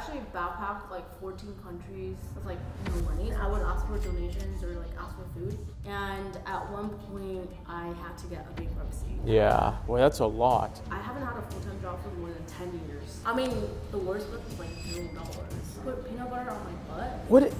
actually backpacked like 14 countries with like no money. I would ask for donations or like ask for food. And at one point, I had to get a bankruptcy. Yeah, well, that's a lot. I haven't had a full-time job for more than 10 years. I mean, the worst was like $0. Put peanut butter on my butt. What?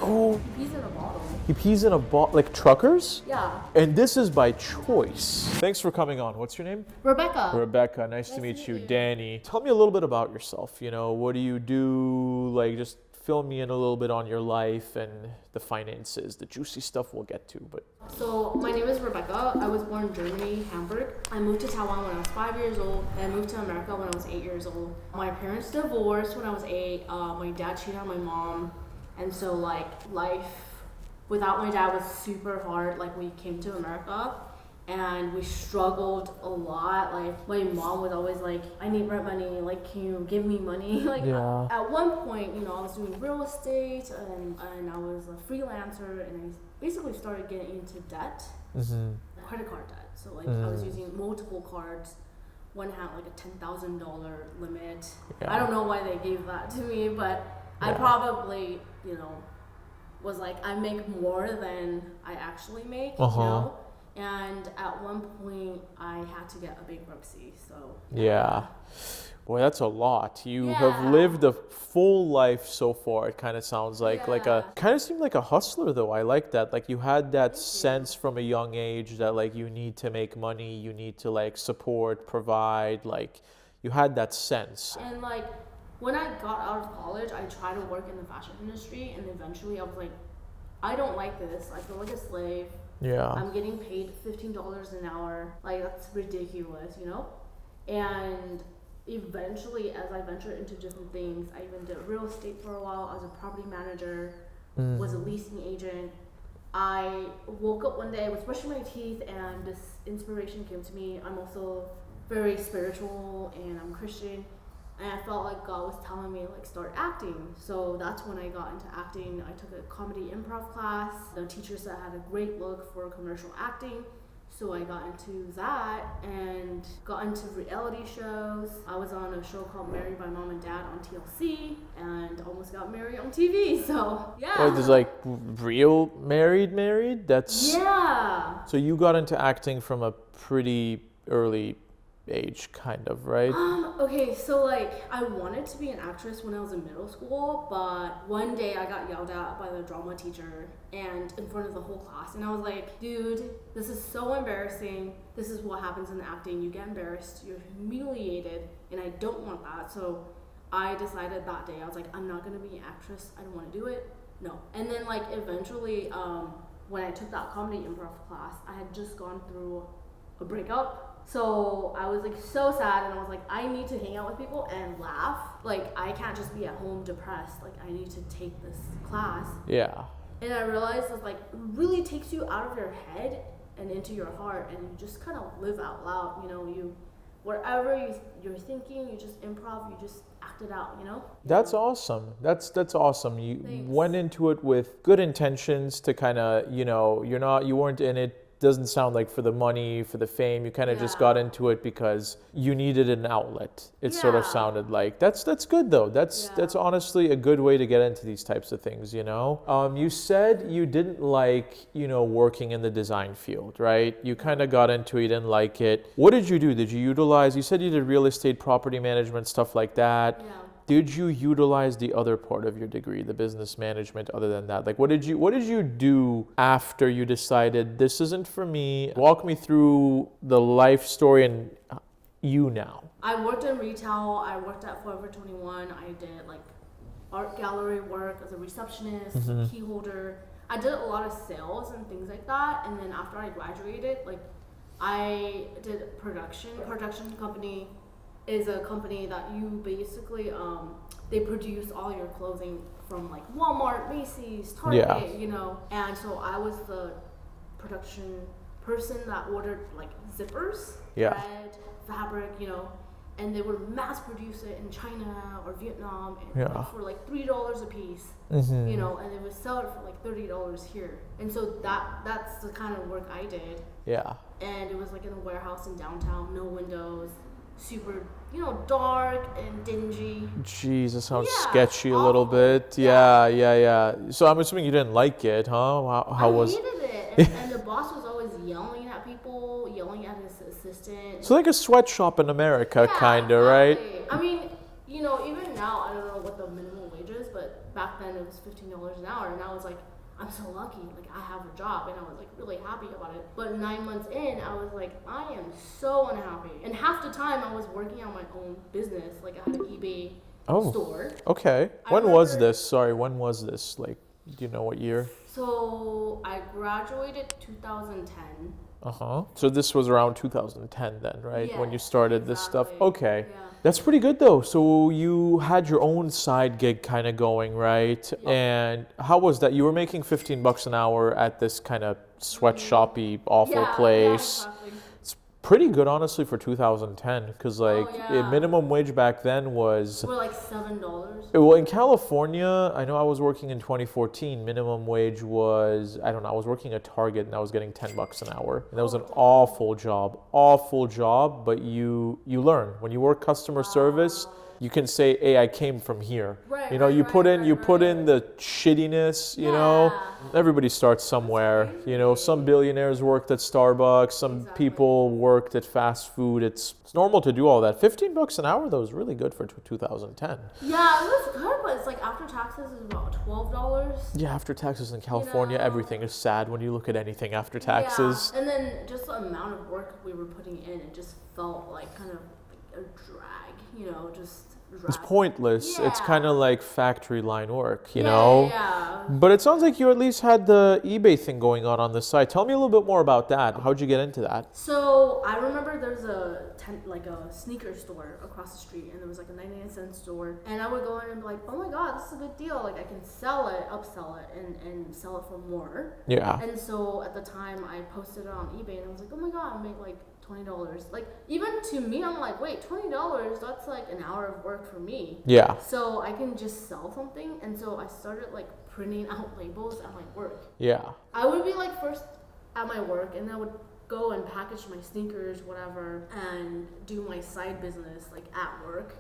Oh. He pees in a bottle. He pees in a bottle, like truckers? Yeah. And this is by choice. Thanks for coming on. What's your name? Rebecca. Rebecca, nice to meet you. Danny. Tell me a little bit about yourself. You know, what do you do? Like, just fill me in a little bit on your life and the finances. The juicy stuff we'll get to, but. So, my name is Rebecca. I was born in Germany, Hamburg. I moved to Taiwan when I was 5 years old, and I moved to America when I was 8 years old. My parents divorced when I was 8. My dad cheated on my mom, and so like life without my dad was super hard. Like we came to America, and we struggled a lot. Like my mom was always like, I need rent money, like can you give me money? Like yeah. At one point, you know, I was doing real estate and I was a freelancer, and I basically started getting into debt, credit card debt. So like I was using multiple cards. One had like a $10,000 limit. Yeah. I don't know why they gave that to me, but I probably, you know, was like, I make more than I actually make, you know? And at one point, I had to get a bankruptcy, so. Yeah. Boy, that's a lot. You have lived a full life so far. It kind of sounds like kind of seemed like a hustler though. I like that. Like you had that sense from a young age that like you need to make money, you need to like support, provide, like you had that sense. And like when I got out of college, I tried to work in the fashion industry, and eventually I was like, I don't like this. I feel like a slave. Yeah. I'm getting paid $15 an hour. Like that's ridiculous, you know? And eventually, as I ventured into different things, I even did real estate for a while. I was a property manager, was a leasing agent. I woke up one day, I was brushing my teeth, and this inspiration came to me. I'm also very spiritual, and I'm Christian, and I felt like God was telling me, like, start acting. So that's when I got into acting. I took a comedy improv class. The teacher said I had a great look for commercial acting. So I got into that and got into reality shows. I was on a show called Married by Mom and Dad on TLC and almost got married on TV. So yeah. Well, there's like real married? That's yeah. So you got into acting from a pretty early age, kind of, right? Okay, so like I wanted to be an actress when I was in middle school, but one day I got yelled at by the drama teacher and in front of the whole class, and I was like, dude, this is so embarrassing. This is what happens in acting. You get embarrassed, you're humiliated, and I don't want that. So I decided that day, I was like, I'm not gonna be an actress. I don't want to do it. No. And then like eventually, when I took that comedy improv class, I had just gone through a breakup. So I was like so sad, and I was like, I need to hang out with people and laugh. Like I can't just be at home depressed. Like I need to take this class. Yeah. And I realized it like really takes you out of your head and into your heart, and you just kind of live out loud. You know, you whatever you're thinking, you just improv, you just act it out. You know. That's awesome. That's awesome. You Thanks. Went into it with good intentions to kind of, you know, you weren't in it. Doesn't sound like for the money, for the fame. You kind of just got into it because you needed an outlet. It sort of sounded like. That's good though. That's honestly a good way to get into these types of things, you know. You said you didn't like, you know, working in the design field, right? You kind of got into it, you didn't like it. What did you do? Did you utilize, you said you did real estate, property management, stuff like that. Yeah. Did you utilize the other part of your degree, the business management, other than that? Like, what did you do after you decided this isn't for me? Walk me through the life story and you now. I worked in retail. I worked at Forever 21. I did like art gallery work as a receptionist, key holder. I did a lot of sales and things like that. And then after I graduated, like I did production. Production company is a company that you basically they produce all your clothing from like Walmart, Macy's, Target, you know. And so I was the production person that ordered like zippers, thread, fabric, you know, and they would mass produce it in China or Vietnam and like for like $3 a piece, you know, and they would sell it for like $30 here. And so that's the kind of work I did. Yeah. And it was like in a warehouse in downtown, no windows. super, dark and dingy. Jeez, that sounds Yeah, sketchy a little awful. bit. Yeah. So I'm assuming you didn't like it, huh? How I was? hated it, and the boss was always yelling at people, yelling at his assistant. So like a sweatshop in America, Yeah, kinda, right? exactly. I mean, even now, I don't know what the minimum wage is, but back then it was $15 an hour, and I was like, I'm so lucky, like I have a job, and I was like really happy about it. But 9 months in, I was like, I am so unhappy. And half the time, I was working on my own business, like I had an eBay store. Okay. I When was remember- this? Sorry, when was this? Like, do you know what year? So I graduated 2010. So this was around 2010 then, right? When you Yes, started this stuff. exactly. Okay. Yeah. That's pretty good though. So you had your own side gig kind of going, right? Yeah. And how was that? You were making $15 an hour at this kind of sweatshoppy awful Yeah, place. Yeah, exactly. It's pretty good honestly for 2010 because like yeah. minimum wage back then was We're like $7. well, in California, I know I was working in 2014. Minimum wage was, I don't know, I was working at Target and I was getting $10 an hour. And that was an awful job, but you learn. When you work customer service, you can say, hey, I came from here. Right, You know, right, you right, put in right, you put in right. the shittiness, you know. Yeah. Everybody starts somewhere. You know, some billionaires worked at Starbucks, some Exactly. people worked at fast food. It's normal to do all that. $15 an hour though is really good for 2010. Yeah, it was good, but it's like after taxes is about $12. Yeah, after taxes in California, know? everything is sad when you look at anything after taxes. Yeah. And then just the amount of work we were putting in, it just felt like kind of like a drag, just It's drag. pointless. It's Yeah. kind of like factory line work, you Yeah, know? Yeah. But it sounds like you at least had the eBay thing going on the side. Tell me a little bit more about that. How'd you get into that? So I remember there's a sneaker store across the street, and there was like a 99-cent store, and I would go in and be like, oh my god, this is a good deal, like I can sell it, upsell it, and sell it for more. Yeah. And so at the time I posted it on eBay, and I was like, oh my god, I make like $20. Like even to me, I'm like, wait, $20, that's like an hour of work for me. Yeah. So I can just sell something. And so I started like printing out labels at my work. Yeah. I would be like first at my work, and I would go and package my sneakers, whatever, and do my side business like at work,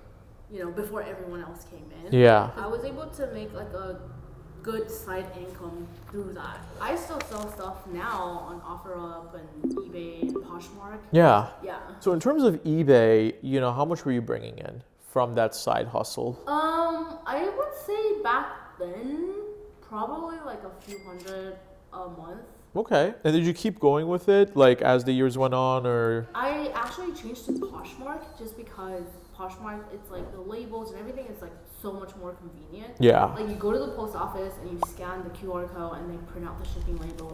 before everyone else came in. Yeah. I was able to make like a good side income through that. I still sell stuff now on OfferUp and eBay and Poshmark. Yeah. Yeah. So in terms of eBay, how much were you bringing in from that side hustle? I would say back then probably like a few hundred a month. Okay. And did you keep going with it, like as the years went on, or? I actually changed to Poshmark just because Poshmark, it's like the labels and everything is like so much more convenient. Yeah. Like you go to the post office and you scan the QR code and they print out the shipping label.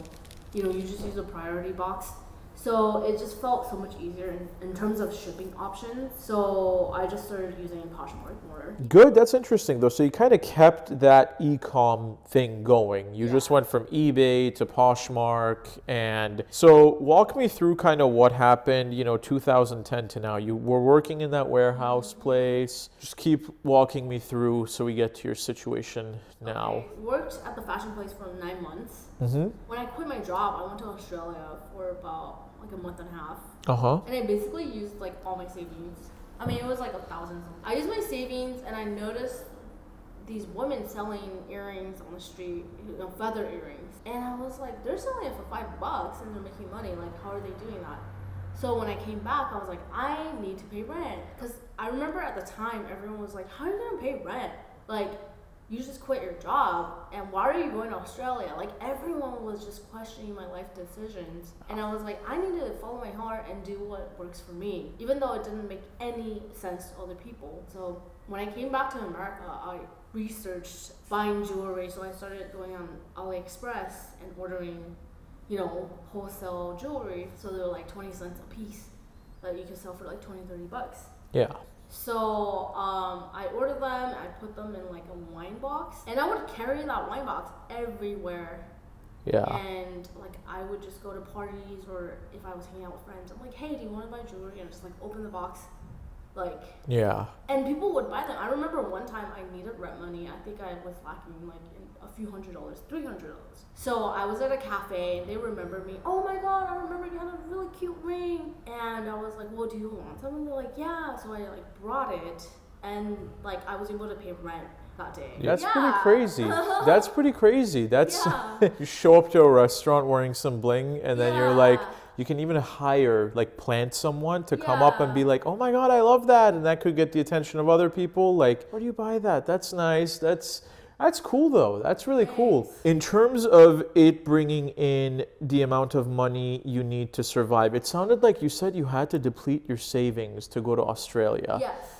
You just use a priority box. So it just felt so much easier in terms of shipping options. So I just started using Poshmark more. Good. That's interesting, though. So you kind of kept that e-com thing going. You just went from eBay to Poshmark. And so walk me through kind of what happened, 2010 to now. You were working in that warehouse place. Just keep walking me through so we get to your situation now. Okay. Worked at the fashion place for 9 months. Mm-hmm. When I quit my job, I went to Australia for about like a month and a half. Uh-huh. And I basically used like all my savings. I mean, it was like 1,000. I used my savings, and I noticed these women selling earrings on the street, feather earrings. And I was like, they're selling it for $5 and they're making money. Like, how are they doing that? So when I came back, I was like, I need to pay rent. Because I remember at the time, everyone was like, how are you going to pay rent? Like, you just quit your job, and why are you going to Australia? Like, everyone was just questioning my life decisions. And I was like, I need to follow my heart and do what works for me, even though it didn't make any sense to other people. So when I came back to America, I researched buying jewelry. So I started going on AliExpress and ordering, wholesale jewelry. So they were like 20 cents a piece that you could sell for like $20-$30. Yeah. So I ordered them, I put them in like a wine box, and I would carry that wine box everywhere. Yeah. And like I would just go to parties, or if I was hanging out with friends, I'm like, hey, do you want to buy jewelry? And just like open the box, Like, Yeah. and people would buy them. I remember one time I needed rent money. I think I was lacking like in a few $100s, $300. So I was at a cafe and they remembered me. Oh my God, I remember you had a really cute ring. And I was like, well, do you want some? And they're like, yeah. So I like brought it and like I was able to pay rent that day. That's pretty crazy. That's pretty crazy. That's you show up to a restaurant wearing some bling and then you're like, you can even hire, like plant someone to come up and be like, oh my God, I love that. And that could get the attention of other people. Like, where do you buy that? That's nice. That's cool though. That's really cool. In terms of it bringing in the amount of money you need to survive, it sounded like you said you had to deplete your savings to go to Australia. Yes.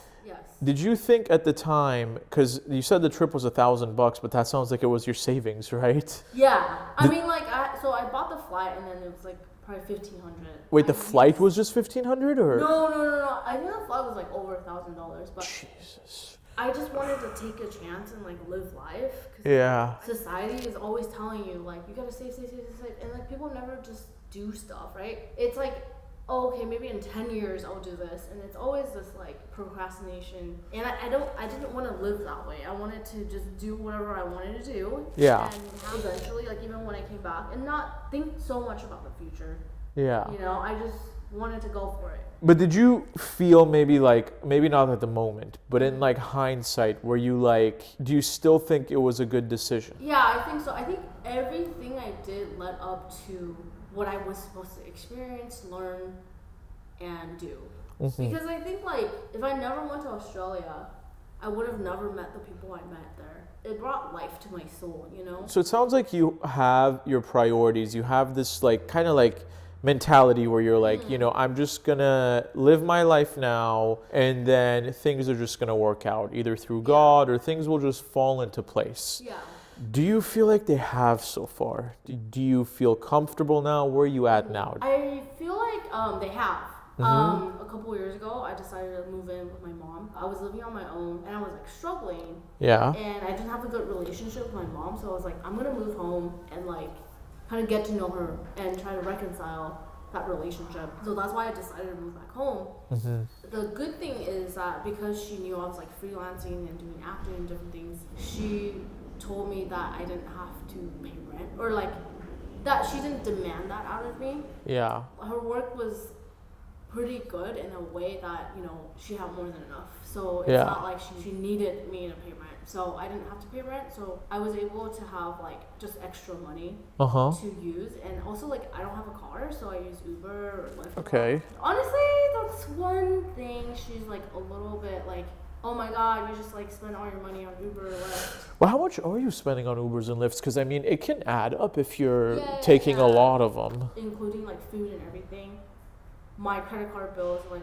Did you think at the time, because you said the trip was $1,000, but that sounds like it was your savings, right? Yeah. I mean, like, so I bought the flight and then it was like probably 1,500. Wait, the flight was just 1,500 or? No. I think the flight was like over $1,000, but Jesus. I just wanted to take a chance and like live life. Yeah. Society is always telling you like you gotta save, and like people never just do stuff, right? It's like, oh, okay, maybe in 10 years I'll do this, and it's always this like procrastination. And I didn't want to live that way. I wanted to just do whatever I wanted to do. Yeah. And eventually, like even when I came back, and not think so much about the future. Yeah. You know, I just wanted to go for it. But did you feel maybe not at the moment, but in like hindsight, were you like, do you still think it was a good decision? Yeah, I think so. I think everything I did led up to what I was supposed to experience, learn, and do. Mm-hmm. Because I think like if I never went to Australia, I would have never met the people I met there. It brought life to my soul, you know? So it sounds like you have your priorities. You have this like kind of like mentality where you're like, you know, I'm just gonna live my life now and then things are just gonna work out either through God or things will just fall into place. Yeah. Do you feel like they have so far? Do you feel comfortable now? Where are you at now? I feel like they have. A couple years ago, I decided to move in with my mom. I was living on my own and I was like struggling. Yeah. And I didn't have a good relationship with my mom, so I was like, I'm gonna move home and like kind of get to know her and try to reconcile that relationship. So that's why I decided to move back home. Mm-hmm. The good thing is that because she knew I was like freelancing and doing acting and different things, she told me that I didn't have to pay rent or like that she didn't demand that out of me. Yeah. Her work was pretty good in a way that, you know, she had more than enough. So it's not like she needed me to pay rent. So I didn't have to pay rent. So I was able to have like just extra money to use. And also like I don't have a car, so I use Uber or Lyft. Okay. Honestly, that's one thing she's like a little bit like, oh my God, you just like spend all your money on Uber or Lyft. Well, how much are you spending on Ubers and Lyfts? Because I mean, it can add up if you're taking a lot of them. Including like food and everything. My credit card bill is like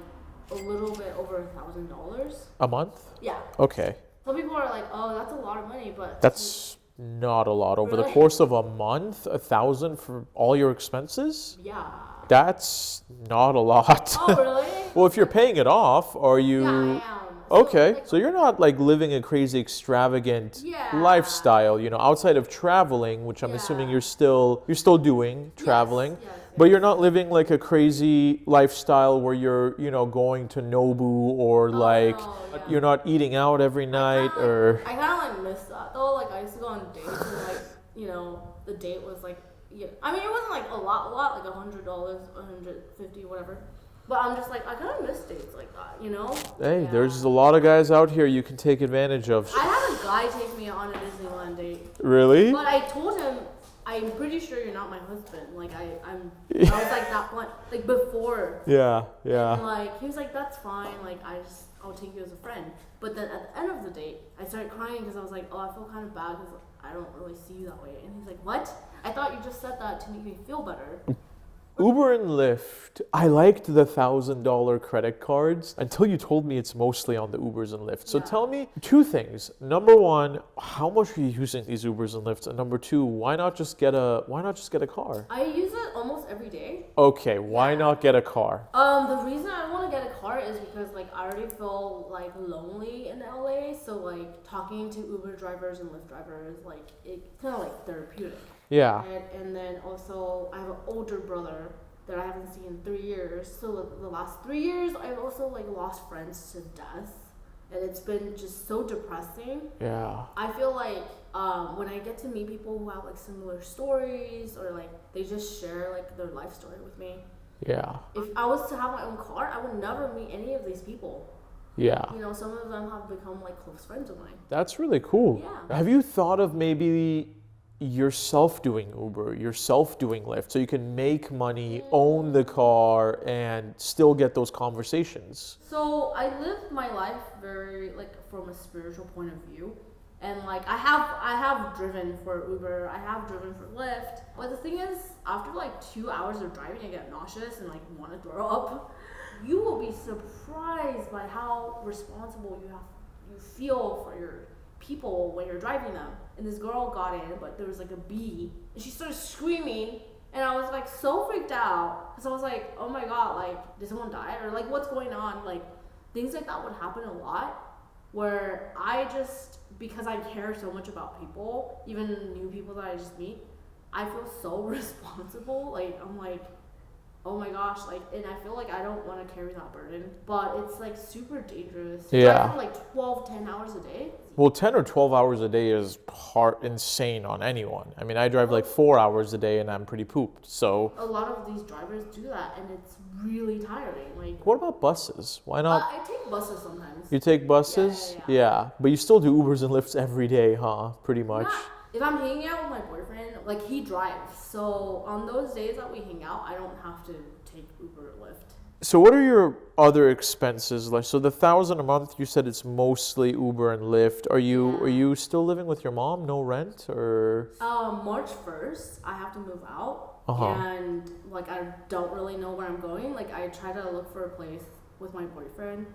a little bit over $1,000 a month. Yeah. Okay. Some people are like, oh, that's a lot of money, but that's not a lot over the course of a month. 1,000 for all your expenses. Yeah. That's not a lot. Oh, really? Well, if you're paying it off, are you? Yeah, I am. Okay, so you're not like living a crazy extravagant lifestyle, you know, outside of traveling, which I'm assuming you're still doing traveling, yes. But you're not living like a crazy lifestyle where you're, you know, going to Nobu or you're not eating out every night or. I kind of like miss that though. Like I used to go on dates and like, you know, the date was like, I mean it wasn't like a lot, like $100, $150, whatever. But I'm just like, I kind of miss dates like that, you know? Hey, there's a lot of guys out here you can take advantage of. I had a guy take me on a Disneyland date. Really? But I told him, I'm pretty sure you're not my husband. Like, I was like that blunt, like before. Yeah. And like, he was like, that's fine. Like, I'll take you as a friend. But then at the end of the date, I started crying because I was like, oh, I feel kind of bad because I don't really see you that way. And he's like, what? I thought you just said that to make me feel better. Uber and Lyft, I liked the $1,000 credit cards until you told me it's mostly on the Ubers and Lyfts. So tell me two things. Number one, how much are you using these Ubers and Lyfts? And number two, why not just get a car? I use it almost every day. Okay, why not get a car? The reason I want to get a car is because like I already feel like lonely in LA. So like talking to Uber drivers and Lyft drivers, like it's kind of like therapeutic. Yeah. And then also I have an older brother that I haven't seen in 3 years. So the last 3 years, I've also like lost friends to death, and it's been just so depressing. Yeah. I feel like when I get to meet people who have like similar stories, or like they just share like their life story with me. Yeah. If I was to have my own car, I would never meet any of these people. Yeah. You know, some of them have become like close friends of mine. That's really cool. Yeah. Have you thought of maybe yourself doing Uber, yourself doing Lyft, so you can make money, own the car, and still get those conversations? So I live my life very like from a spiritual point of view, and like I have driven for Uber, I have driven for Lyft, but the thing is, after like 2 hours of driving, I get nauseous and like want to throw up. You will be surprised by how responsible you feel for your people when you're driving them. And this girl got in, but there was like a bee, and she started screaming, and I was like so freaked out, because I was like, oh my god, like did someone die, or like what's going on? Like things like that would happen a lot, where I just, because I care so much about people, even new people that I just meet, I feel so responsible. Like I'm like, oh my gosh, like, and I feel like I don't want to carry that burden, but it's like super dangerous. Yeah. For like 10 hours a day. Well, 10 or 12 hours a day is insane on anyone. I mean, I drive like 4 hours a day and I'm pretty pooped, so. A lot of these drivers do that, and it's really tiring. Like, What about buses? Why not? I take buses sometimes. You take buses? Yeah. But you still do Ubers and Lyfts every day, huh? Pretty much. If I'm hanging out with my boyfriend, like he drives, so on those days that we hang out, I don't have to take Uber or Lyft. So what are your other expenses like? So the $1,000 a month, you said it's mostly Uber and Lyft. Are you still living with your mom? No rent or? March 1st, I have to move out, Uh-huh. and like I don't really know where I'm going. Like I try to look for a place with my boyfriend,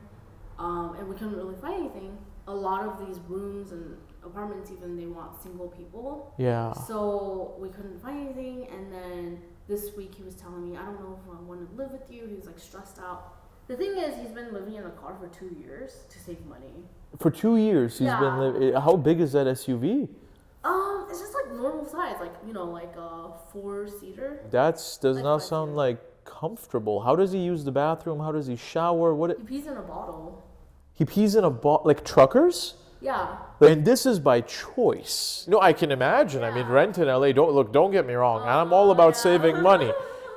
and we couldn't really find anything. A lot of these rooms and apartments, even, they want single people. Yeah. So we couldn't find anything, and then this week he was telling me, I don't know if I want to live with you. He was like stressed out. The thing is, he's been living in a car for 2 years to save money. For 2 years he's been living. How big is that SUV? It's just like normal size, like, you know, like a 4-seater. Does not sound like comfortable. How does he use the bathroom? How does he shower? He pees in a bottle. He pees in a bottle, like truckers? Yeah. And this is by choice. No, I can imagine. I mean, rent in LA, don't get me wrong. I'm all about saving money.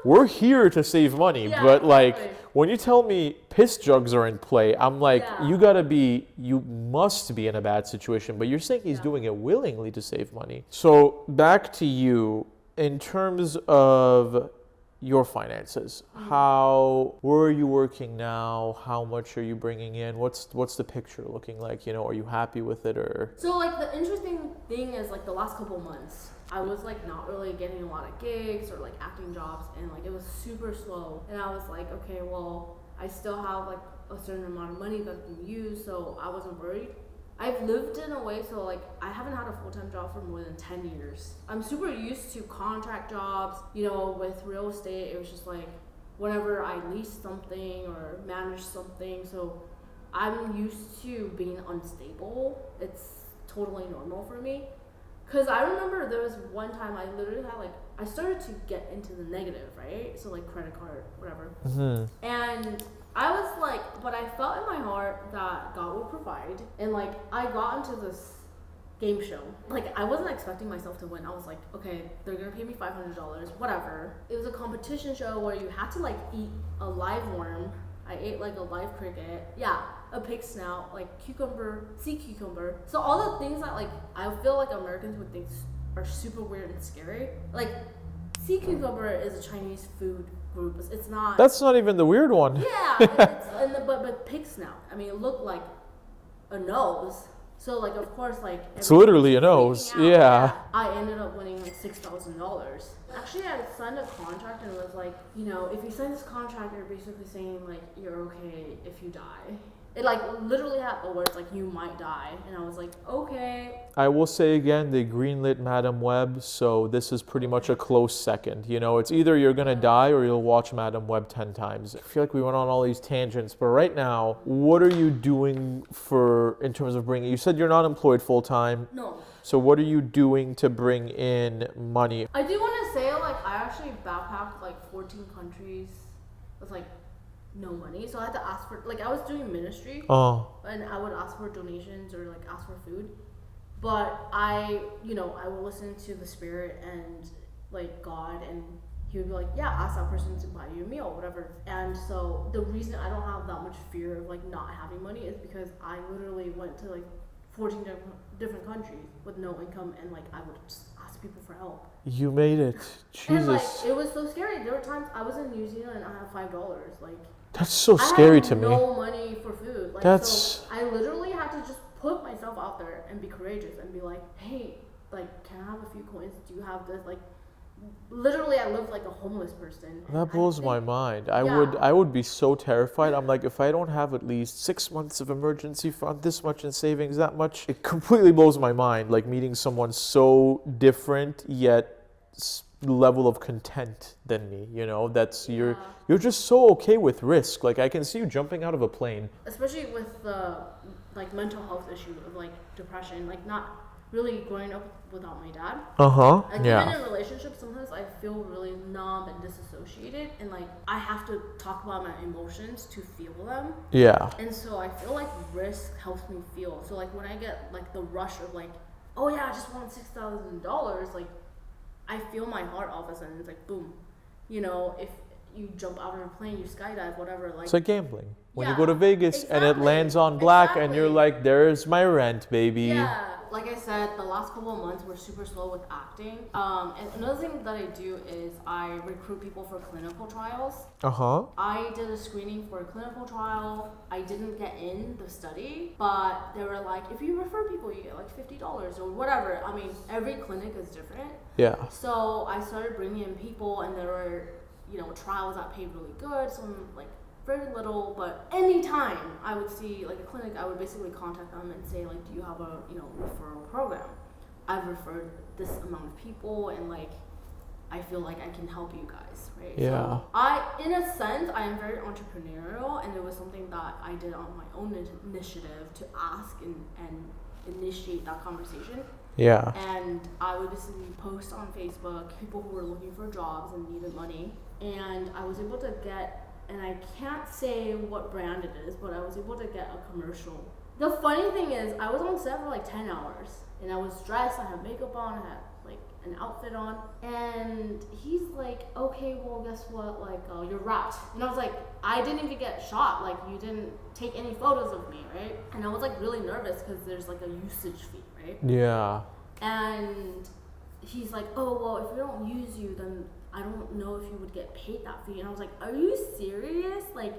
We're here to save money, but like when you tell me piss jugs are in play, I'm like, you must be in a bad situation, but you're saying he's doing it willingly to save money. So back to you, in terms of your finances, where are you working now? How much are you bringing in? What's the picture looking like? You know, are you happy with it or? So like the interesting thing is like the last couple months, I was like not really getting a lot of gigs or like acting jobs, and like it was super slow. And I was like, okay, well, I still have like a certain amount of money that's been used, so I wasn't worried. I've lived in a way, so like I haven't had a full-time job for more than 10 years. I'm super used to contract jobs. You know, with real estate, it was just like whenever I lease something or manage something. So I'm used to being unstable. It's totally normal for me. Cause I remember there was one time I literally had like, I started to get into the negative, right? So like credit card, whatever. Mm-hmm. And I was like, but I felt in my heart that God will provide. And like, I got into this game show. Like, I wasn't expecting myself to win. I was like, okay, they're gonna pay me $500, whatever. It was a competition show where you had to like eat a live worm. I ate like a live cricket. Yeah, a pig snout, like cucumber, sea cucumber. So all the things that like, I feel like Americans would think are super weird and scary. Like, sea cucumber is a Chinese food group. It's not. That's not even the weird one. Yeah, but pig snout. I mean, it looked like a nose. So like, of course, like it's literally a nose. Yeah. I ended up winning like $6,000. Actually, I signed a contract and it was like, you know, if you sign this contract, you're basically saying like you're okay if you die. It like literally had the words like you might die, and I was like, okay. I will say again, they greenlit Madam Web, so this is pretty much a close second. You know, it's either you're gonna die or you'll watch Madam Web 10 times. I feel like we went on all these tangents, but right now, what are you doing in terms of bringing? You said you're not employed full time. No. So what are you doing to bring in money? I do want to say like I actually backpacked like 14 countries with like no money. So I had to ask for, like, I was doing ministry, and I would ask for donations or like ask for food. But I will listen to the Spirit and like God, and he would be like, yeah, ask that person to buy you a meal, whatever. And so the reason I don't have that much fear of like not having money is because I literally went to like 14 different countries with no income, and like I would just ask people for help. You made it. Jesus. And like it was so scary. There were times I was in New Zealand and I had $5. Like, that's so scary to me. I had no money for food. Like, so I literally had to just put myself out there and be courageous and be like, hey, like, can I have a few coins? Do you have this? Like, literally I lived like a homeless person. That blows my mind. I would be so terrified. I'm like, if I don't have at least 6 months of emergency fund, this much in savings, that much, it completely blows my mind. Like meeting someone so different yet level of content than me, that's you're just so okay with risk. Like I can see you jumping out of a plane, especially with the like mental health issue of like depression, like not really growing up without my dad. Like even in relationships, sometimes I feel really numb and disassociated, and like I have to talk about my emotions to feel them. And so I feel like risk helps me feel. So like when I get like the rush of like, oh yeah, I just won $6,000, like I feel my heart all of a sudden. It's like boom, if you jump out of a plane, you skydive, whatever. Like, it's like gambling. When you go to Vegas and it lands on black and you're like, there's my rent, baby. Yeah, like I said, the last couple of months were super slow with acting. And another thing that I do is I recruit people for clinical trials. I did a screening for a clinical trial. I didn't get in the study, but they were like, if you refer people, you get like $50 or whatever. I mean, every clinic is different. So I started bringing in people, and there were trials that paid really good, some like very little, but anytime I would see like a clinic, I would basically contact them and say like, do you have a referral program? I've referred this amount of people, and like I feel like I can help you guys, right? So in a sense, I am very entrepreneurial, and it was something that I did on my own initiative to ask and initiate that conversation. And I would basically post on Facebook people who were looking for jobs and needed money, and I was able to get, and I can't say what brand it is, but I was able to get a commercial. The funny thing is, I was on set for like 10 hours, and I was dressed, I had makeup on, I had like an outfit on, and he's like, okay, well, guess what, like, you're wrapped. And I was like, I didn't even get shot, like, you didn't take any photos of me, right? And I was like really nervous because there's like a usage fee, right? And he's like, oh, well, if we don't use you, then I don't know if you would get paid that fee. And I was like, are you serious? Like,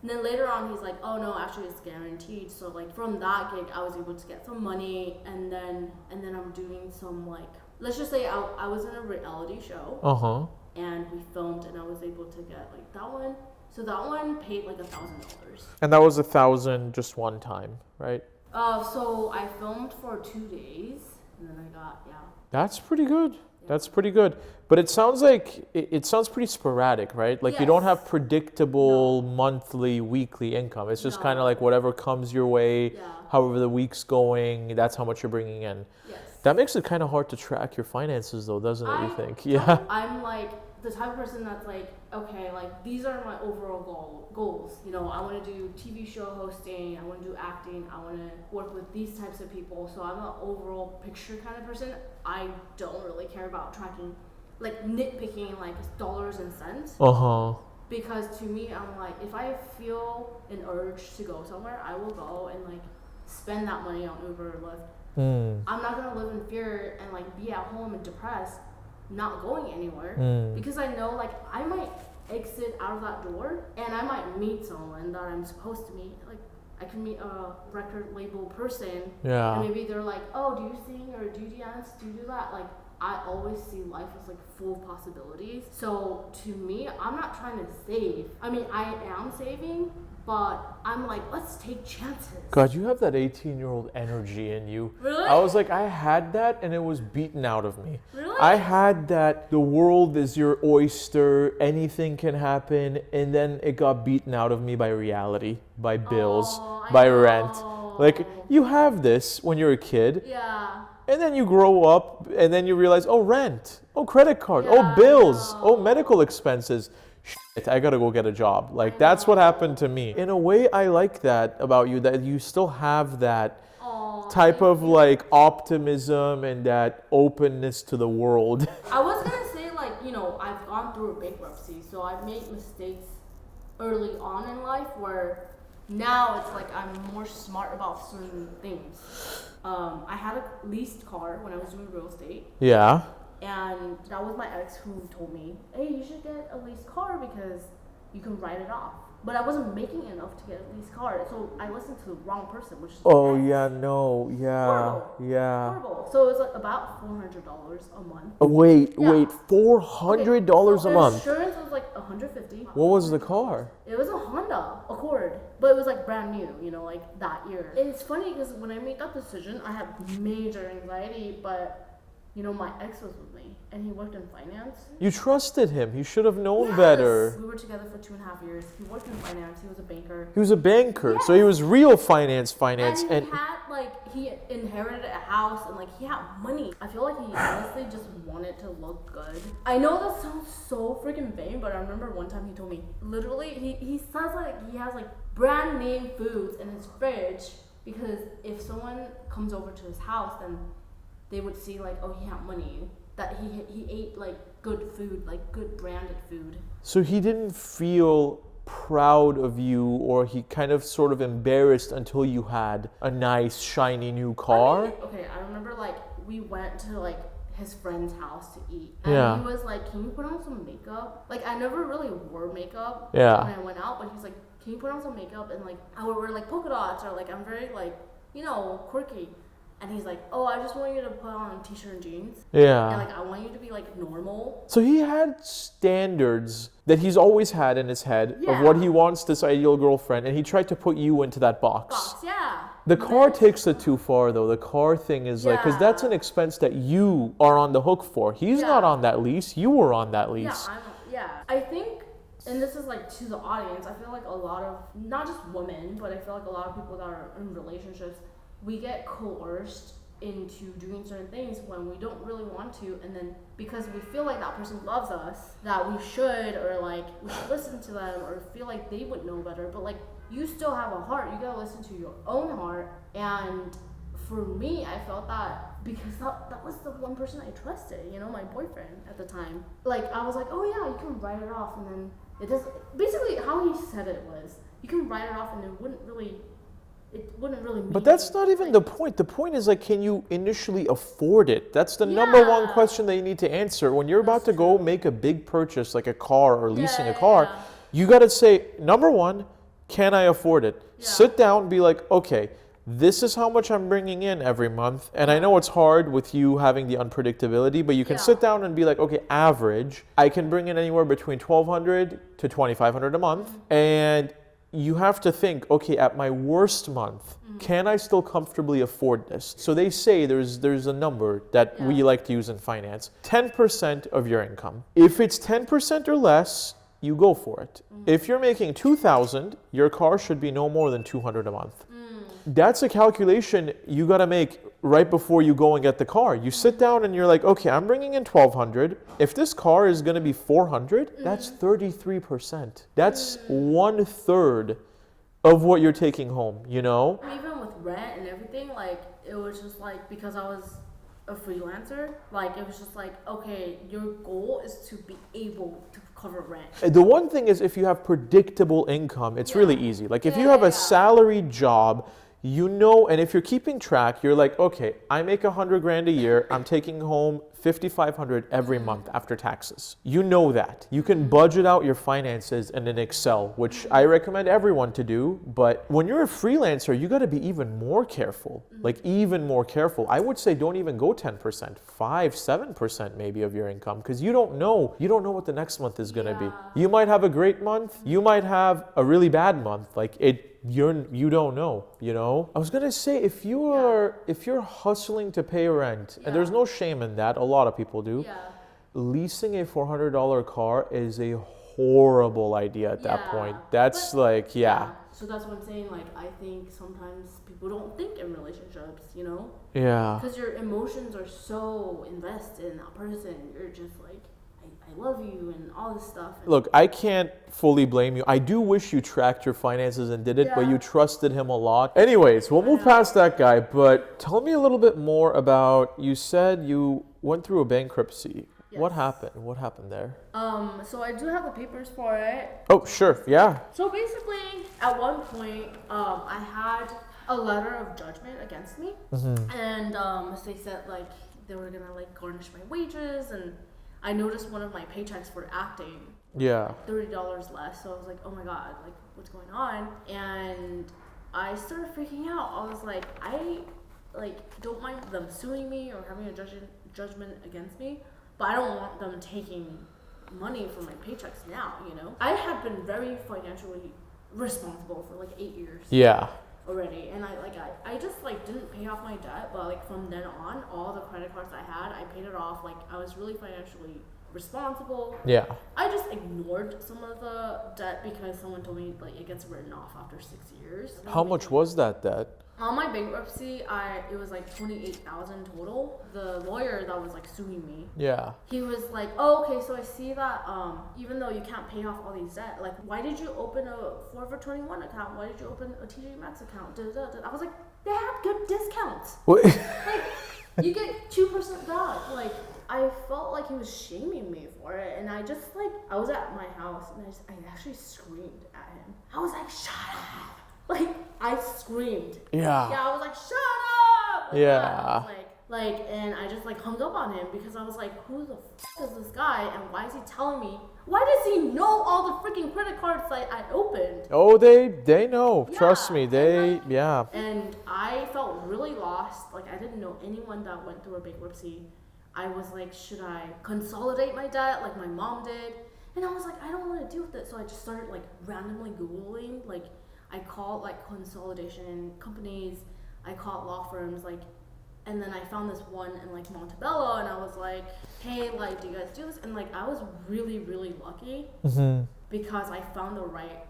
and then later on, he's like, oh no, actually it's guaranteed. So like from that gig, I was able to get some money, and then I'm doing some like, let's just say I was in a reality show, and we filmed, and I was able to get like that one. So that one paid like $1,000. And that was $1,000 just one time, right? So I filmed for 2 days, and then I got That's pretty good. That's pretty good. But it sounds like it sounds pretty sporadic, right? Like you don't have predictable monthly, weekly income. It's just kind of like whatever comes your way, however the week's going, that's how much you're bringing in. That makes it kind of hard to track your finances though, doesn't it, you think? I'm like the type of person that's like, okay, like these are my overall goals. I want to do TV show hosting, I want to do acting, I want to work with these types of people. So I'm an overall picture kind of person. I don't really care about tracking, like nitpicking like dollars and cents. Because to me, I'm like, if I feel an urge to go somewhere, I will go and like spend that money on Uber or Lyft. I'm not gonna live in fear and like be at home and depressed, not going anywhere, because I know like I might exit out of that door and I might meet someone that I'm supposed to meet. Like I can meet a record label person, and maybe they're like, oh, do you sing or do you dance? Do you do that? Like I always see life as like full of possibilities. So to me, I'm not trying to save. I mean, I am saving, but I'm like, let's take chances. God, you have that 18-year-old energy in you. Really? I was like, I had that and it was beaten out of me. Really? I had that, the world is your oyster, anything can happen, and then it got beaten out of me by reality, by bills, by rent. Like, you have this when you're a kid, Yeah. and then you grow up, and then you realize, oh, rent, oh, credit card, Yeah, oh, bills, I oh, know. medical expenses. Shit, I gotta go get a job. Like, I that's what know. happened to me. In a way, I like that about you, that you still have that Aw, type thank of you. like optimism and that openness to the world. I was gonna say, like, you know, I've gone through a bankruptcy, so I've made mistakes early on in life where now it's like I'm more smart about certain things. I had a leased car when I was doing real estate, Yeah. and that was my ex who told me, hey, you should get a leased car because you can write it off. But I wasn't making enough to get a leased car, so I listened to the wrong person, which is Oh, my ex. yeah, no, yeah, Horrible. yeah. Horrible. So it was like about $400 a month. Oh, wait, Yeah. wait, $400 Okay, a so month. insurance was like $150. What was the car? It was a Honda Accord, but it was like brand new, you know, like that year. And it's funny because when I made that decision, I had major anxiety, but you know, my ex was with me and he worked in finance. You trusted him. You should have known Yes. better. We were together for 2.5 years. He worked in finance. He was a banker. He was a banker, so he was real finance, And he had like he inherited a house and like he had money. I feel like he honestly just wanted to look good. I know that sounds so freaking vain, but I remember one time he told me literally he says like he has like brand name foods in his fridge because if someone comes over to his house then they would see like, oh, he had money, that he ate like good food, like good branded food. So he didn't feel proud of you, or he kind of sort of embarrassed until you had a nice shiny new car? I mean, okay, I remember like we went to like his friend's house to eat, and Yeah. he was like, "Can you put on some makeup?" Like I never really wore makeup Yeah. when I went out, but he was like, "Can you put on some makeup?" And like I would wear like polka dots or like I'm very like you know quirky. And he's like, oh, I just want you to put on a t-shirt and jeans. Yeah. And like, I want you to be like normal. So he had standards that he's always had in his head of Yeah. what he wants this ideal girlfriend, and he tried to put you into that box. Box, yeah. The car takes it too far, though. The car thing is like, because that's an expense that you are on the hook for. He's not Yeah. on that lease. You were on that lease. I think, and this is like to the audience, I feel like a lot of, not just women, but I feel like a lot of people that are in relationships, we get coerced into doing certain things when we don't really want to, and then because we feel like that person loves us, that we should, or like we should listen to them, or feel like they would know better, but like you still have a heart, you gotta listen to your own heart. And for me, I felt that because that was the one person I trusted, you know, my boyfriend at the time. Like I was like, oh yeah, you can write it off, and then it does. Basically how he said it was, you can write it off and it wouldn't really mean. But that's not even the point. The point is like, can you initially afford it? That's the number one Yeah. question that you need to answer. When you're about That's to go true. make a big purchase like a car or leasing a Yeah, car, yeah. you got to say, number one, can I afford it? Yeah. Sit down and be like, okay, this is how much I'm bringing in every month. And I know it's hard with you having the unpredictability, but you can Yeah. sit down and be like, okay, average, I can bring in anywhere between $1,200 to $2,500 a month. Mm-hmm. And you have to think, okay, at my worst month, can I still comfortably afford this? So they say there's a number that we Yeah. like to use in finance, 10% of your income. If it's 10% or less, you go for it. If you're making $2,000, your car should be no more than $200 a month. That's a calculation you got to make right before you go and get the car. You sit down and you're like, okay, I'm bringing in $1,200. If this car is going to be $400, that's 33%. That's 1/3 of what you're taking home, you know? Even with rent and everything, like it was just like because I was a freelancer, like it was just like, okay, your goal is to be able to cover rent. The one thing is if you have predictable income, it's really easy. Like if you have a salaried job, you know, and if you're keeping track, you're like, okay, I make $100,000 a year. I'm taking home $5,500 every month after taxes. You know that. You can budget out your finances in an Excel, which I recommend everyone to do. But when you're a freelancer, you got to be even more careful. Like even more careful. I would say don't even go 10%, 5-7% maybe of your income, because you don't know. You don't know what the next month is going to be. You might have a great month. You might have a really bad month. Like you don't know, you know? I was gonna say, if you're hustling to pay rent, and there's no shame in that, a lot of people do, leasing a $400 car is a horrible idea at that point. That's So that's what I'm saying. Like, I think sometimes people don't think in relationships, you know? Yeah. Because your emotions are so invested in that person. You're just like, I love you and all this stuff. And Look, I can't fully blame you. I do wish you tracked your finances and did it, but Yeah. you trusted him a lot. Anyways, we'll move past that guy, but tell me a little bit more about, you said you went through a bankruptcy. What Yes. happened? What happened there? So I do have the papers for it. Oh, sure. Yeah. So basically, at one point, I had a letter of judgment against me, and they said like they were gonna like garnish my wages, and I noticed one of my paychecks for acting Yeah. $30 less. So I was like, oh my god, like what's going on? And I started freaking out. I was like, I like don't mind them suing me or having a judgment against me, but I don't want them taking money from my paychecks now, you know? I had been very financially responsible for like 8 years Yeah. already, and I just like didn't pay off my debt, but like from then on, all the credit cards I had, I paid it off. Like I was really financially responsible. Yeah. I just ignored some of the debt because someone told me like it gets written off after 6 years. How much was that debt? On my bankruptcy, it was like $28,000 total. The lawyer that was like suing me, Yeah. he was like, oh, okay, so I see that even though you can't pay off all these debt, like why did you open a Forever 21 account? Why did you open a TJ Maxx account? I was like, they had good discounts. What? Like you get 2% back. Like I felt like he was shaming me for it, and I just like I was at my house and I actually screamed at him. I was like, shut up. Like I screamed. Yeah. Yeah, I was like, shut up. Like, Yeah. I was like, and I just like hung up on him because I was like, who the f is this guy, and why is he telling me? Why does he know all the freaking credit cards that I opened? Oh, they know. Yeah, Trust me. and, Yeah. And I felt really lost. Like I didn't know anyone that went through a bankruptcy. I was like, should I consolidate my debt like my mom did? And I was like, I don't want to deal with it. So I just started like randomly Googling. Like I called like consolidation companies. I called law firms. Like, and then I found this one in like Montebello, and I was like, hey, like, do you guys do this? And like I was really, really lucky because I found the right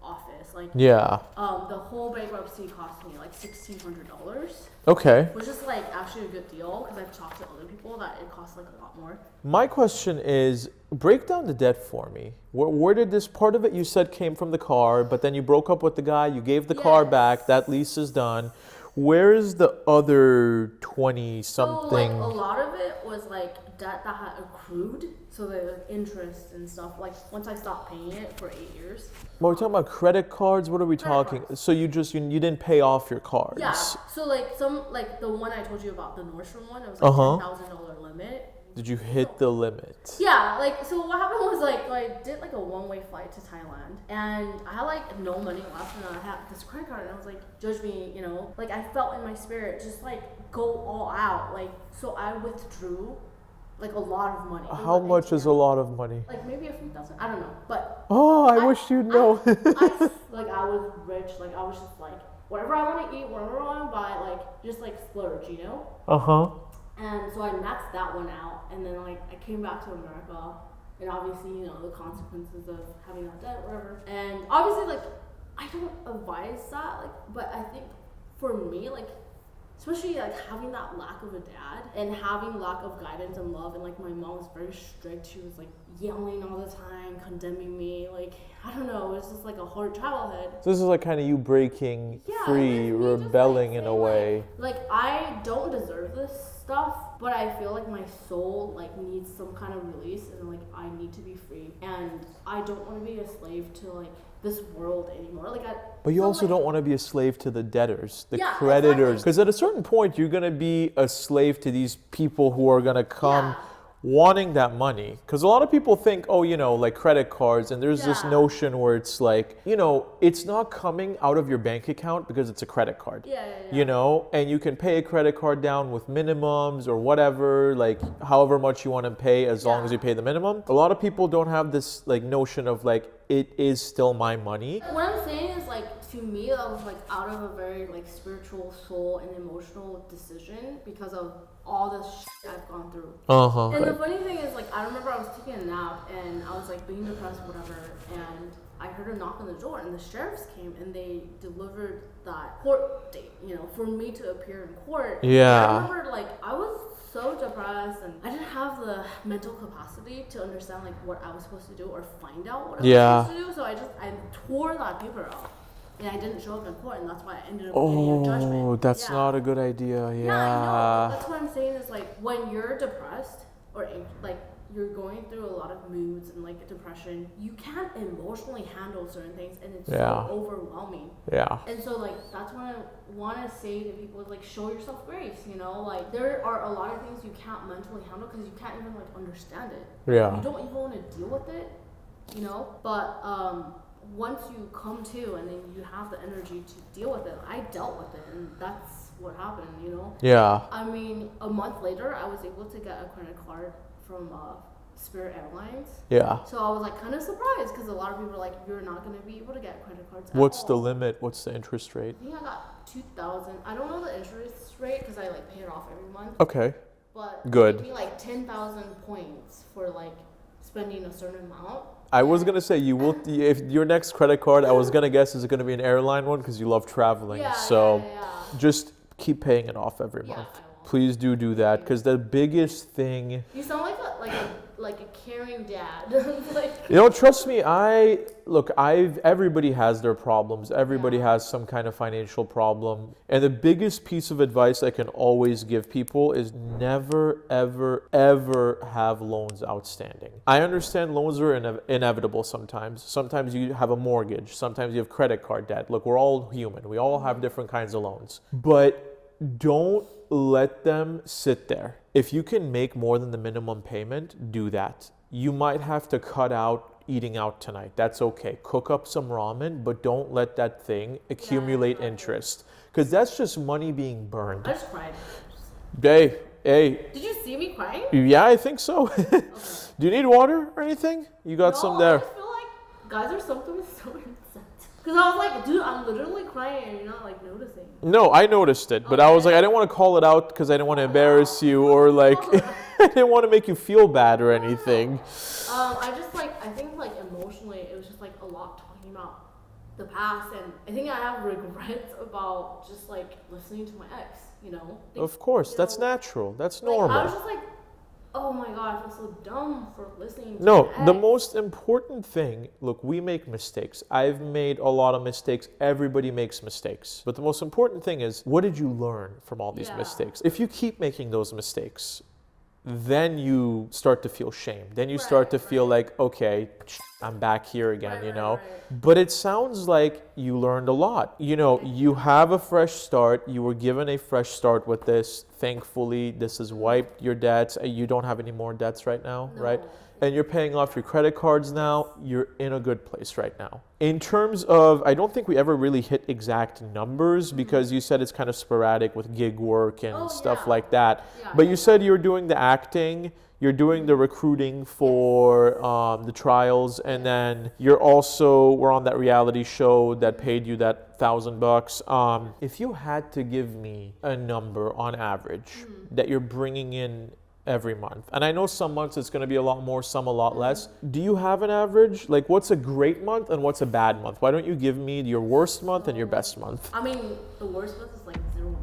office. Like Yeah. the whole bankruptcy cost me like $1,600, Okay. which is like actually a good deal because I've talked to other people that it costs like a lot more. My question is, break down the debt for me. Where did this part of it you said came from the car, but then you broke up with the guy, you gave the car Yes. back, that lease is done. Where is the other 20 something? So like a lot of it was like debt that had accrued, so the interest and stuff. Like once I stopped paying it for 8 years. Well, we're talking about credit cards. What are we Credit talking? cards. So you didn't pay off your cards. Yeah. So like the one I told you about, the Nordstrom one, it was like $10,000 limit. Did you hit the limit? Yeah, like, so what happened was, like, I did, like, a one-way flight to Thailand, and I had, like, no money left, and I had this credit card, and I was like, judge me, you know? Like, I felt in my spirit, just, like, go all out, like, so I withdrew, like, a lot of money. How much is a lot of money? Like, maybe a few thousand, I don't know, but... Oh, I wish you'd know. I was rich, like, I was just, like, whatever I want to eat, whatever I want to buy, like, just, like, splurge, you know? Uh-huh. And so I maxed that one out, and then like I came back to America, and obviously, you know, the consequences of having that debt, whatever. And obviously, like, I don't advise that, like, but I think for me, like, especially like having that lack of a dad and having lack of guidance and love, and like my mom was very strict. She was like yelling all the time, condemning me. Like, I don't know, it was just like a hard childhood. So this is like kind of you breaking Yeah, free, it was me just, rebelling like, in a saying, way. Like I don't deserve this stuff, but I feel like my soul like needs some kind of release, and like I need to be free, and I don't want to be a slave to like this world anymore. Like But you so, also like, don't want to be a slave to the debtors, the Yeah, creditors. exactly. Because at a certain point, you're going to be a slave to these people who are going to come Yeah. wanting that money. Because a lot of people think, oh, you know, like credit cards, and there's this Yeah. notion where it's like, you know, it's not coming out of your bank account because it's a credit card. Yeah. You know, and you can pay a credit card down with minimums or whatever, like however much you want to pay as long as you pay the minimum. A lot of people don't have this like notion of like, it is still my money. What I'm saying is like, to me, that was like out of a very like spiritual soul and emotional decision because of all the shit I've gone through. And the funny thing is, like, I remember I was taking a nap and I was like being depressed, whatever, and I heard a knock on the door, and the sheriffs came, and they delivered that court date, for me to appear in court. Yeah. And I remember, like, I was so depressed, and I didn't have the mental capacity to understand, like, what I was supposed to do or find out what I was supposed to do. So I tore that paper out. And I didn't show up in court, and that's why I ended up getting a judgment. Oh, that's not a good idea. Yeah, I know. That's what I'm saying is, like, when you're depressed or, like, you're going through a lot of moods and, like, depression, you can't emotionally handle certain things, and it's so overwhelming. Yeah. And so, like, that's what I want to say to people is, like, show yourself grace, Like, there are a lot of things you can't mentally handle because you can't even, like, understand it. Yeah. You don't even want to deal with it, But, once you come to and then you have the energy to deal with it, I dealt with it, and that's what happened, Yeah. I mean, a month later, I was able to get a credit card from Spirit Airlines. Yeah. So I was like kind of surprised because a lot of people were like, "You're not going to be able to get credit cards." What's the limit? What's the interest rate? I think I got 2,000. I don't know the interest rate because I like pay it off every month. Okay. But good. Maybe like 10,000 points for like spending a certain amount. I was gonna say you will if your next credit card. I was gonna guess is gonna be an airline one because you love traveling. Yeah, so yeah. just keep paying it off every month. Please do that because the biggest thing. You sound like a caring dad. Like, Trust me. Everybody has their problems. Everybody has some kind of financial problem. And the biggest piece of advice I can always give people is never, ever, ever have loans outstanding. I understand loans are inevitable sometimes. Sometimes you have a mortgage. Sometimes you have credit card debt. Look, we're all human. We all have different kinds of loans. But don't let them sit there. If you can make more than the minimum payment, do that. You might have to cut out eating out tonight. That's okay. Cook up some ramen, but don't let that thing accumulate interest because that's just money being burned. I just cried. Hey. Did you see me crying? Yeah, I think so. Okay. Do you need water or anything? You got some there. I just feel like guys are sometimes so incensed. Because I was like, dude, I'm literally crying and you're not like noticing. No, I noticed it, but I was like, I didn't want to call it out because I didn't want to embarrass you or like, I didn't want to make you feel bad or anything. I think like emotionally, it was just like a lot talking about the past, and I think I have regrets about just like listening to my ex, Of course, that's natural. That's normal. I was just like, oh my god, I feel so dumb for listening to No, my ex. the most important thing, look, we make mistakes. I've made a lot of mistakes. Everybody makes mistakes. But the most important thing is, what did you learn from all these mistakes? If you keep making those mistakes, then you start to feel shame. Then you start to feel like, okay, I'm back here again, Right. But it sounds like you learned a lot. You have a fresh start. You were given a fresh start with this. Thankfully, this has wiped your debts. You don't have any more debts right now, right? And you're paying off your credit cards now. You're in a good place right now. In terms of, I don't think we ever really hit exact numbers because you said it's kind of sporadic with gig work and stuff like that. Yeah, but you said you're doing the acting, you're doing the recruiting for the trials, and then we're on that reality show that paid you that $1,000. If you had to give me a number on average that you're bringing in every month, and I know some months it's going to be a lot more, some a lot less. Do you have an average? Like, what's a great month and what's a bad month? Why don't you give me your worst month and your best month? I mean, the worst month is like $0.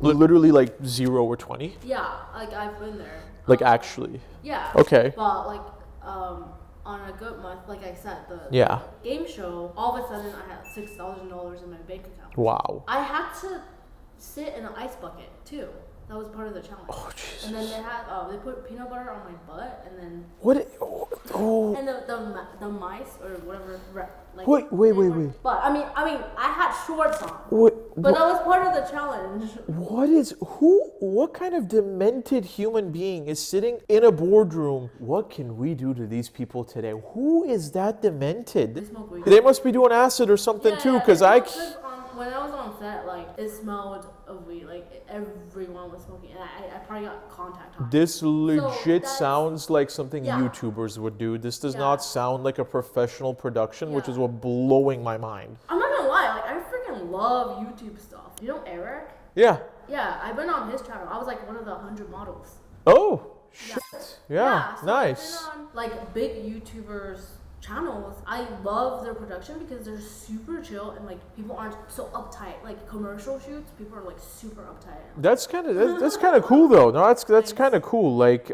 Literally like 0 or 20? Yeah, like I've been there. Like actually? Yeah. Okay. But like on a good month, like I said, the game show, all of a sudden I had $6,000 in my bank account. Wow. I had to sit in an ice bucket too. That was part of the challenge. Oh, Jesus. And then they put peanut butter on my butt, and then and the mice or whatever. Like, wait. But I mean, I had shorts on. But that was part of the challenge. What kind of demented human being is sitting in a boardroom? What can we do to these people today? Who is that demented? They smoke weed. They must be doing acid or something too, because when I was on set, like, it smelled of weed. Like, everyone was smoking, and I probably got contact on. This legit sounds like something YouTubers would do. This does not sound like a professional production, which is what blowing my mind. I'm not gonna lie, like, I freaking love YouTube stuff. You know Eric? Yeah. Yeah, I've been on his channel. I was like one of the 100 models. Oh, shit. Yeah, so nice. I've been on, like, big YouTubers' channels, I love their production because they're super chill and like people aren't so uptight. Like commercial shoots, people are like super uptight. That's kind of that's kind of cool though. No, that's Thanks. kind of cool. Like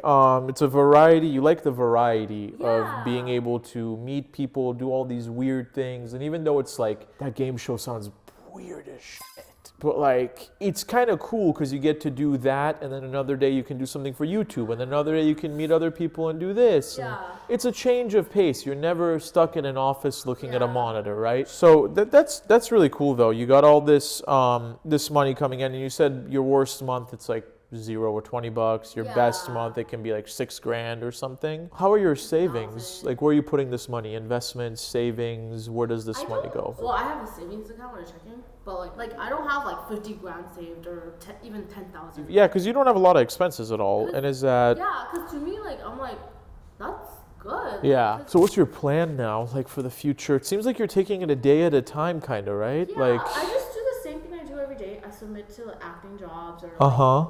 it's a variety. You like the variety of being Yeah. able to meet people, do all these weird things, and even though it's like that game show sounds weird as shit, but like it's kind of cool because you get to do that, and then another day you can do something for YouTube, and then another day you can meet other people and do this. And Yeah. it's a change of pace. You're never stuck in an office looking at a Yeah. monitor, right? So that's really cool though. You got all this this money coming in, and you said your worst month it's like $0 or $20. Your best Yeah. month it can be like $6,000 or something. How are your savings? 1,000. Like where are you putting this money? Investments, savings? Where does this money go? Well, I have a savings account and a checking, but like I don't have like 50 grand saved or even 10,000. Yeah, because you don't have a lot of expenses at all. And is that Yeah, because to me, like I'm like, that's good. yeah. 'Cause- So what's your plan now, like for the future? It seems like you're taking it a day at a time, kind of, right? Yeah, Like, I just do the same thing I do every day. I submit to acting jobs or uh-huh.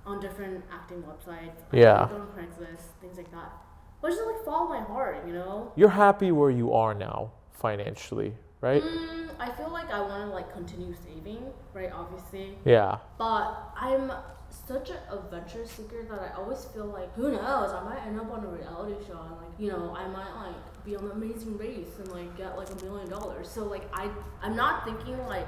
on different acting websites. Yeah. I go on Craigslist, things like that. But just like follow my heart. You're happy where you are now, financially, right? I feel like I want to like continue saving, right? Obviously, Yeah. but I'm such an adventure seeker that I always feel like who knows, I might end up on a reality show and like I might like be on the Amazing Race and like get like $1 million. So like I'm not thinking like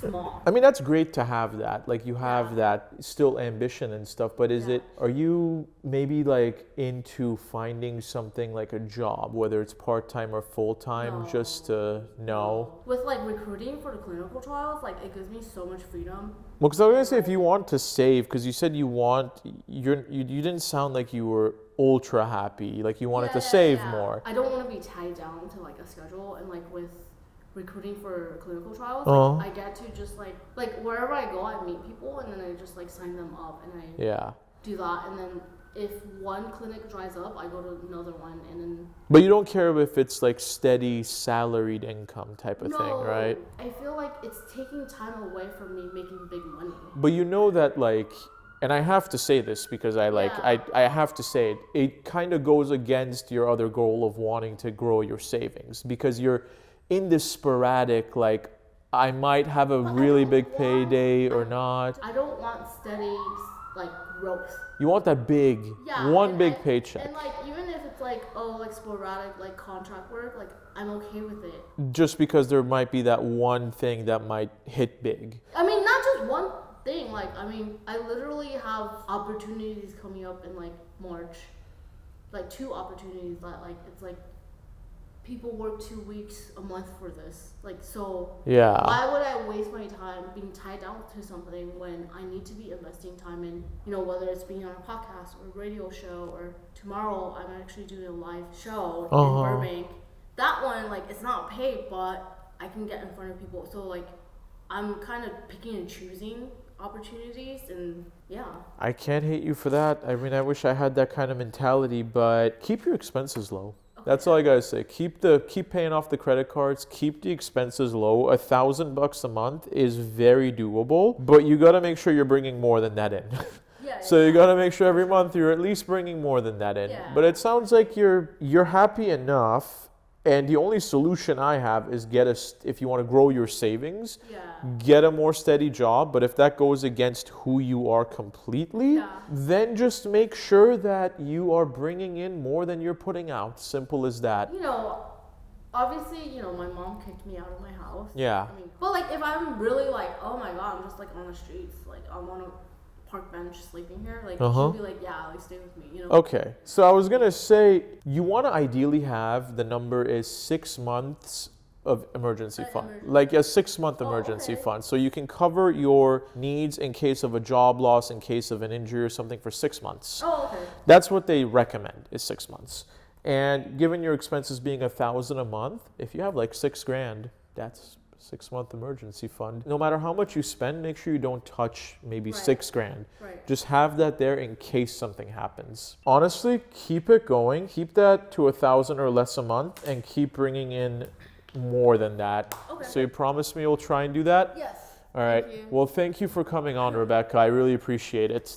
small. I mean, that's great to have that. Like, you have that still ambition and stuff, but are you maybe like into finding something like a job, whether it's part-time or full-time, No. just to know? With like recruiting for the clinical trials, like it gives me so much freedom. Well, because I was gonna say, if you want to save, because you said you didn't sound like you were ultra happy, like you wanted to save more. I don't want to be tied down to like a schedule, and like with recruiting for clinical trials, Uh-huh. like I get to just like wherever I go, I meet people and then I just like sign them up and I Yeah. do that, and then if one clinic dries up, I go to another one, and then But you don't care if it's like steady salaried income type of thing, right? I feel like it's taking time away from me making big money. But you know that like, and I have to say this because I have to say it kind of goes against your other goal of wanting to grow your savings, because you're in this sporadic, like, I might have a really big payday or not. I don't want steady like growth. You want that big, one big paycheck. And like even if it's like like sporadic like contract work, like I'm okay with it. Just because there might be that one thing that might hit big. I mean, not just one thing. Like I mean, I literally have opportunities coming up in like March, like 2 opportunities that like it's like people work 2 weeks a month for this. Like so. Yeah. Why would I waste my time being tied down to something when I need to be investing time in, whether it's being on a podcast or a radio show, or tomorrow I'm actually doing a live show in Burbank. That one, like, it's not paid, but I can get in front of people. So, like, I'm kind of picking and choosing opportunities, and yeah. I can't hate you for that. I mean, I wish I had that kind of mentality, but keep your expenses low. That's all I gotta say. Keep paying off the credit cards. Keep the expenses low. $1,000 a month is very doable, but you gotta make sure you're bringing more than that in. So you gotta make sure every month you're at least bringing more than that in. Yeah. But it sounds like you're happy enough. And the only solution I have is if you want to grow your savings, get a more steady job. But if that goes against who you are completely, then just make sure that you are bringing in more than you're putting out. Simple as that. Obviously, my mom kicked me out of my house. Yeah. I mean, but like if I'm really like, oh my God, I'm just like on the streets, like I'm on a park bench sleeping here, like she'll be like, yeah, like stay with me, Okay, so I was gonna say, you want to ideally have, the number is 6 months of emergency fund, like a 6-month emergency fund, so you can cover your needs in case of a job loss, in case of an injury or something, for 6 months. That's what they recommend, is 6 months. And given your expenses being $1,000 a month, if you have like $6,000, that's 6-month emergency fund. No matter how much you spend, make sure you don't touch maybe $6,000. Just have that there in case something happens. Honestly, keep it going. Keep that to $1,000 or less a month, and keep bringing in more than that. So you promise me you'll try and do that? Yes. All right. Thank you. Well, thank you for coming on, Rebecca. I really appreciate it.